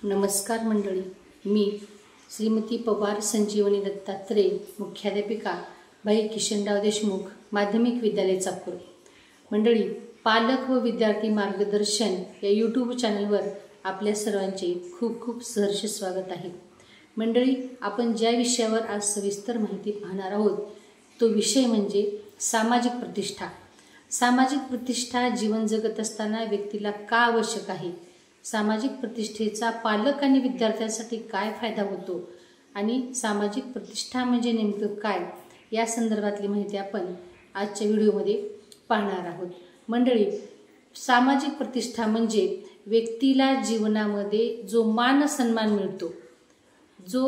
नमस्कार मंडळी, मी श्रीमती पवार संजीवनी दत्तात्रय, मुख्याध्यापिका बाई किशनराव देशमुख, माध्यमिक विद्यालय चाकूर. मंडळी, पालक व विद्यार्थी मार्गदर्शन या यूट्यूब चॅनलवर आपल्या सर्वांचे खूप खूप सहर्ष स्वागत आहे. मंडळी, आपण ज्या विषयावर आज सविस्तर माहिती पाहणार आहोत तो विषय म्हणजे सामाजिक प्रतिष्ठा. सामाजिक प्रतिष्ठा जीवन जगत असताना व्यक्तीला का आवश्यक आहे, सामाजिक प्रतिष्ठेचा पालक आणि विद्यार्थ्यांसाठी काय फायदा होतो आणि सामाजिक प्रतिष्ठा म्हणजे नेमकं काय, या संदर्भातली माहिती आपण आजच्या व्हिडिओमध्ये पाहणार आहोत. मंडळी, सामाजिक प्रतिष्ठा म्हणजे व्यक्तीला जीवनामध्ये जो मान सन्मान मिळतो, जो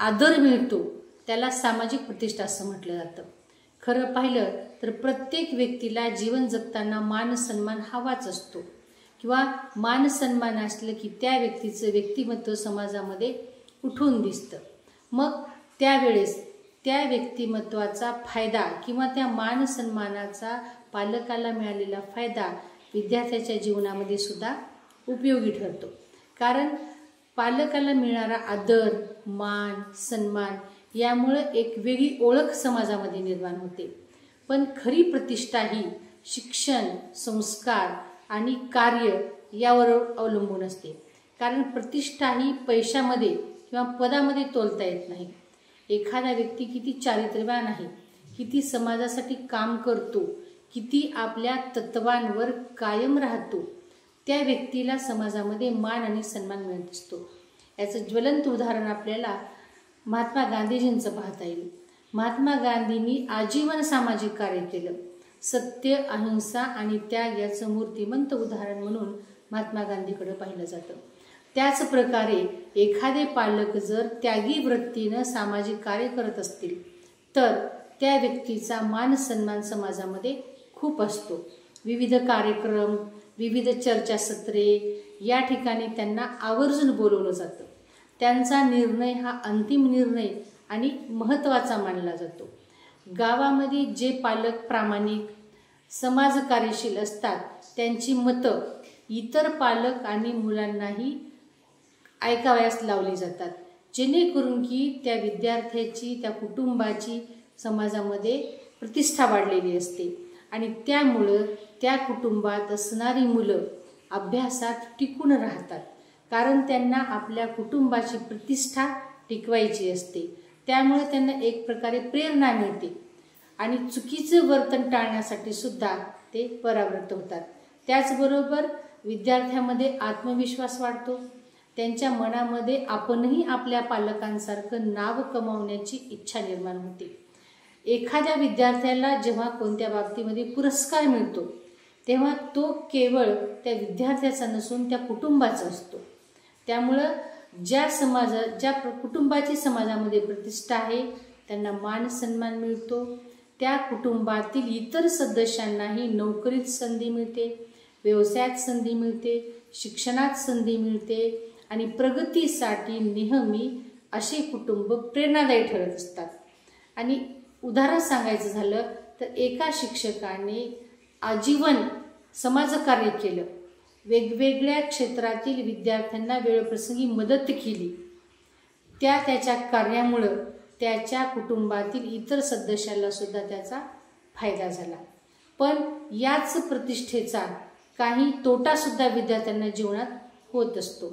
आदर मिळतो, त्याला सामाजिक प्रतिष्ठा असं म्हटलं जातं. खरं पाहिलं तर प्रत्येक व्यक्तीला जीवन जगताना मान सन्मान हवाच असतो किंवा मान सन्मान असलं की त्या व्यक्तीचं व्यक्तिमत्व समाजामध्ये उठून दिसतं. मग त्यावेळेस त्या व्यक्तिमत्वाचा फायदा किंवा त्या मान सन्मानाचा पालकाला मिळालेला फायदा विद्यार्थ्याच्या जीवनामध्ये सुद्धा उपयोगी ठरतो. कारण पालकाला मिळणारा आदर, मान, सन्मान यामुळे एक वेगळी ओळख समाजामध्ये निर्माण होते. पण खरी प्रतिष्ठा ही शिक्षण, संस्कार आणि कार्य यावर अवलंबून असते. कारण प्रतिष्ठा ही पैशामध्ये किंवा पदामध्ये तोलता येत नाही. एखादा व्यक्ती किती चारित्र्यवान आहे, किती समाजासाठी काम करतो, किती आपल्या तत्वांवर कायम राहतो, त्या व्यक्तीला समाजामध्ये मान आणि सन्मान मिळत असतो. याचं ज्वलंत उदाहरण आपल्याला महात्मा गांधीजींचं पाहता येईल. महात्मा गांधींनी आजीवन सामाजिक कार्य केलं. सत्य, अहिंसा आणि त्याग याचं मूर्तिमंत उदाहरण म्हणून महात्मा गांधीकडे पाहिलं जातं. त्याच प्रकारे एखादे पालक जर त्यागी वृत्तीनं सामाजिक कार्य करत असतील तर त्या व्यक्तीचा मान सन्मान समाजामध्ये खूप असतो. विविध कार्यक्रम, विविध चर्चासत्रे या ठिकाणी त्यांना आवर्जून बोलवलं जातं. त्यांचा निर्णय हा अंतिम निर्णय आणि महत्त्वाचा मानला जातो. गावामध्ये जे पालक प्रामाणिक, समाजकार्यशील असतात त्यांची मतं इतर पालक आणि मुलांनाही ऐकावयास लावली जातात, जेणेकरून की त्या विद्यार्थ्याची, त्या कुटुंबाची समाजामध्ये प्रतिष्ठा वाढलेली असते आणि त्यामुळं त्या कुटुंबात असणारी मुलं अभ्यासात टिकून राहतात. कारण त्यांना आपल्या कुटुंबाची प्रतिष्ठा टिकवायची असते. त्यामुळे त्यांना एक प्रकारे प्रेरणा मिळते आणि चुकीचं वर्तन टाळण्यासाठी सुद्धा ते परावृत्त होतात. त्याचबरोबर विद्यार्थ्यामध्ये आत्मविश्वास वाढतो. त्यांच्या मनामध्ये आपणही आपल्या पालकांसारखं नाव कमावण्याची इच्छा निर्माण होते. एखाद्या विद्यार्थ्याला जेव्हा कोणत्या बाबतीमध्ये पुरस्कार मिळतो तेव्हा तो केवळ त्या विद्यार्थ्याचा नसून त्या कुटुंबाचा असतो. त्यामुळं ज्या कुटुंबाची समाजामध्ये प्रतिष्ठा आहे त्यांना मान सन्मान मिळतो. त्या कुटुंबातील इतर सदस्यांनाही नोकरीत संधी मिळते, व्यवसायात संधी मिळते, शिक्षणात संधी मिळते आणि प्रगतीसाठी नेहमी असे कुटुंब प्रेरणादायी ठरत असतात. आणि उदाहरण सांगायचं झालं तर एका शिक्षकाने आजीवन समाजकार्य केलं, वेगवेगळ्या क्षेत्रातील विद्यार्थ्यांना वेळप्रसंगी मदत केली. त्याच्या कार्यामुळं त्याच्या कुटुंबातील इतर सदस्याला सुद्धा त्याचा फायदा झाला. पण याच प्रतिष्ठेचा काही तोटासुद्धा विद्यार्थ्यांना जीवनात होत असतो.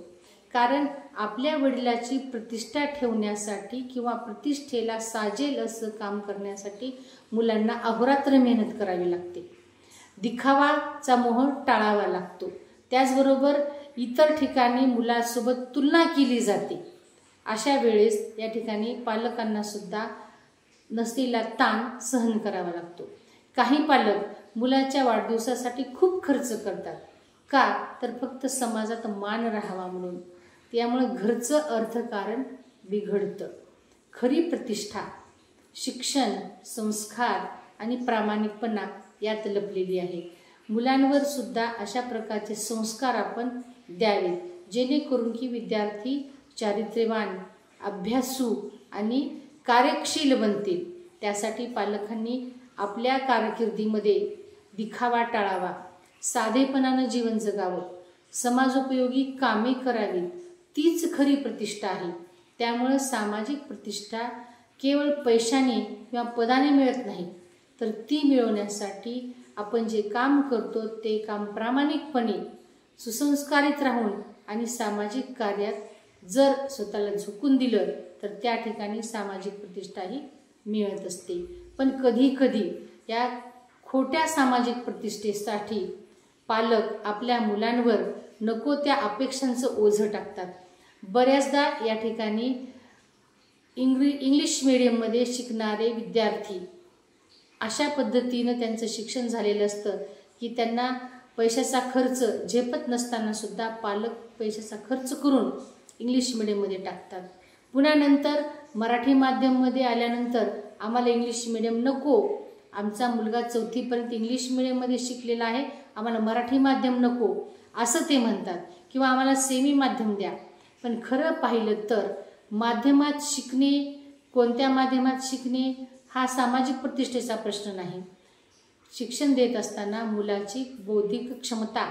कारण आपल्या वडिलाची प्रतिष्ठा ठेवण्यासाठी किंवा प्रतिष्ठेला साजेल असं काम करण्यासाठी मुलांना अहोरात्र मेहनत करावी लागते. दिखावाचा मोह टाळावा लागतो. त्याचबरोबर इतर ठिकाणी मुलासोबत तुलना केली जाते. अशा वेळेस या ठिकाणी पालकांना सुद्धा नसलेला ताण सहन करावा लागतो. काही पालक मुलाच्या वाढदिवसासाठी खूप खर्च करतात. का तर फक्त समाजात मान राहावा म्हणून. त्यामुळे घरचं अर्थकारण बिघडतं. खरी प्रतिष्ठा शिक्षण, संस्कार आणि प्रामाणिकपणा यात लपलेली आहे. मुलांवर सुद्धा अशा प्रकारचे संस्कार आपण द्यावेत, जेणेकरून की विद्यार्थी चारित्र्यवान, अभ्यासू आणि कार्यशील बनतील. त्यासाठी पालकांनी आपल्या कारकिर्दीमध्ये दिखावा टाळावा, साधेपणानं जीवन जगावं, समाजोपयोगी कामे करावीत, तीच खरी प्रतिष्ठा आहे. त्यामुळे सामाजिक प्रतिष्ठा केवळ पैशाने किंवा पदाने मिळत नाही, तर ती मिळवण्यासाठी आपण जे काम करतो ते काम प्रामाणिकपणे, सुसंस्कारित राहून आणि सामाजिक कार्यात जर स्वतःला झोकून दिलं तर त्या ठिकाणी सामाजिक प्रतिष्ठाही मिळत असते. पण कधी कधी या खोट्या सामाजिक प्रतिष्ठेसाठी पालक आपल्या मुलांवर नको त्या अपेक्षांचं ओझं टाकतात. बऱ्याचदा या ठिकाणी इंग्लिश मीडियममध्ये शिकणारे विद्यार्थी अशा पद्धतीनं त्यांचं शिक्षण झालेलं असतं की त्यांना पैशाचा खर्च झेपत नसताना सुद्धा पालक पैशाचा खर्च करून इंग्लिश मीडियममध्ये टाकतात. पुन्हा नंतर मराठी माध्यममध्ये आल्यानंतर आम्हाला इंग्लिश मीडियम नको, आमचा मुलगा 4थीपर्यंत इंग्लिश मीडियममध्ये शिकलेला आहे, आम्हाला मराठी माध्यम नको असं ते म्हणतात, किंवा आम्हाला सेमी माध्यम द्या. पण खरं पाहिलं तर माध्यमात शिकणे, कोणत्या माध्यमात शिकणे हा सामाजिक प्रतिष्ठेचा प्रश्न नाही. शिक्षण देत असताना मुलाची बौद्धिक क्षमता,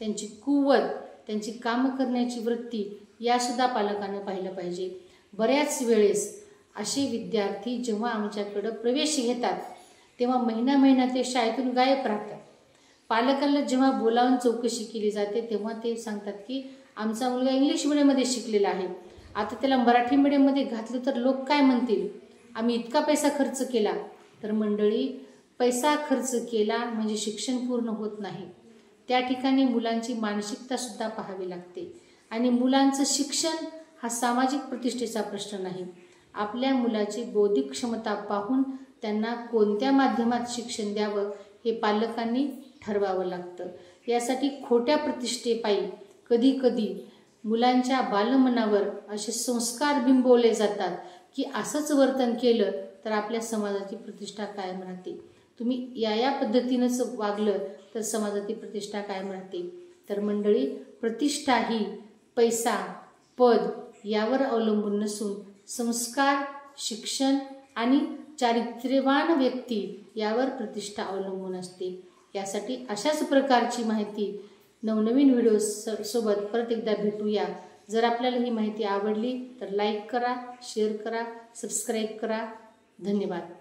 त्यांची कुवत, त्यांची कामं करण्याची वृत्ती यासुद्धा पालकांना पाहिलं पाहिजे. बऱ्याच वेळेस असे विद्यार्थी जेव्हा आमच्याकडं प्रवेश घेतात तेव्हा महिना ते शाळेतून गायब राहतात. पालकांना जेव्हा बोलावून चौकशी केली जाते तेव्हा ते सांगतात की आमचा मुलगा इंग्लिश मीडियममध्ये शिकलेला आहे, आता त्याला मराठी मीडियममध्ये घातलं तर लोक काय म्हणतील, आम्ही इतका पैसा खर्च केला. तर मंडळी, पैसा खर्च केला म्हणजे शिक्षण पूर्ण होत नाही. त्या ठिकाणी मुलांची मानसिकतासुद्धा पाहावी लागते. आणि मुलांचं शिक्षण हा सामाजिक प्रतिष्ठेचा प्रश्न नाही. आपल्या मुलाची बौद्धिक क्षमता पाहून त्यांना कोणत्या माध्यमात शिक्षण द्यावं हे पालकांनी ठरवावं लागतं. यासाठी खोट्या प्रतिष्ठेपायी कधी कधी मुलांच्या बालमनावर असे संस्कार बिंबवले जातात की असंच वर्तन केलं तर आपल्या समाजाची प्रतिष्ठा कायम राहते, तुम्ही या पद्धतीनंच वागलं तर समाजाची प्रतिष्ठा कायम राहते. तर मंडळी, प्रतिष्ठा ही पैसा, पद यावर अवलंबून नसून संस्कार, शिक्षण आणि चारित्र्यवान व्यक्ती यावर प्रतिष्ठा अवलंबून असते. यासाठी अशाच प्रकारची माहिती नवनवीन व्हिडिओ सोबत परत एकदा भेटूया. जर आपल्याला ही माहिती आवडली तर लाईक करा, शेअर करा, सबस्क्राईब करा. धन्यवाद.